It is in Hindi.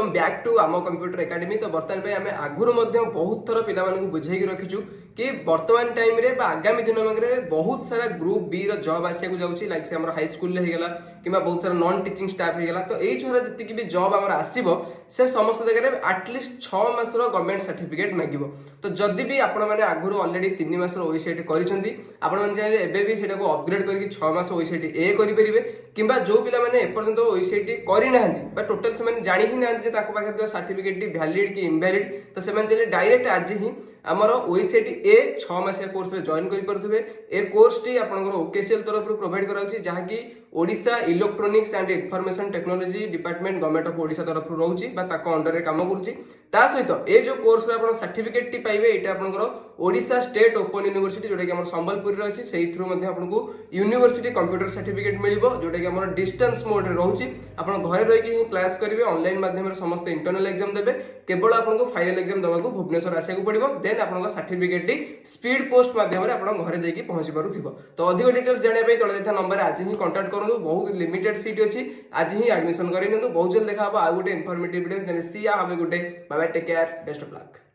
वेलकम बैक टू आम कंप्यूटर एकेडमी। तो बर्तमान पे आम आगुरी बहुत थर पिला बुझे रखीचु कि वर्तमान टाइम रे आगामी दिन में बहुत सारा ग्रुप बी जॉब आसिया जाऊँगी लाइक से हाई स्कूल होगा कि बहुत सारा नॉन टीचिंग स्टाफ होगा। तो यही छुआ जी भी जॉब आम आसो से समस्त जगह आटलिस्ट 6 मासर गवर्नमेंट सर्टिफिकेट मांग। तो जदि भी आपने आगुरी अलरेडी 3 मासर ओईसीटी चाहिए अपग्रेड करके 6 मास ओईसीटी ए करेंगे कि जो पिलाने एपर्यंत ओईसीटी करना टोटाल से जानी ही ना पाखे सर्टिफिकेट वैलिड कि इनवैलिड। तो से डायरेक्ट आज ही आमर ओईसीटी ए 6 मासिया कोर्स रे जॉइन करेंगे। ए कोर्स टी आपनकर ओकेसीएल तरफ प्रोवाइड कराउछि जहाँकि Odisha electronics and information technology department government of Odisha तरफ रोची अंडर रे काम करुछि। ता सहित ए जो कोर्स रे सर्टिफिकेट टी पाइबे एटा आपनकर ओडिशा स्टेट ओपन यूनिवर्सिटी जोटा कि हमर संबलपुर रे अछि सेही थ्रू मध्ये आपनको यूनिवर्सिटी कंप्यूटर सर्टिफिकेट मिलिबो जोटा कि हमर डिस्टेंस मोड रे रहउछि। आपण घरे रहि कि क्लास करिवे ऑनलाइन माध्यम रे समस्त इंटरनल एग्जाम देबे केवल आपनको फाइनल एग्जाम देबाकू भुवनेश्वर आसिया पड़िबो। देन आपनको सर्टिफिकेट टी स्पीड पोस्ट माध्यम रे आपण घरे देकी पहुंची पारुथिबो। तो अधिक डिटेल्स जानिया पई तळे देथा नंबर आज ही कांटेक्ट करनु। बहुत लिमिटेड सीट अछि आज ही एडमिशन करि नियंतु। बहुत जल्द देखा आ गुटे informative video. See have a good day, bye bye, take care, best of luck.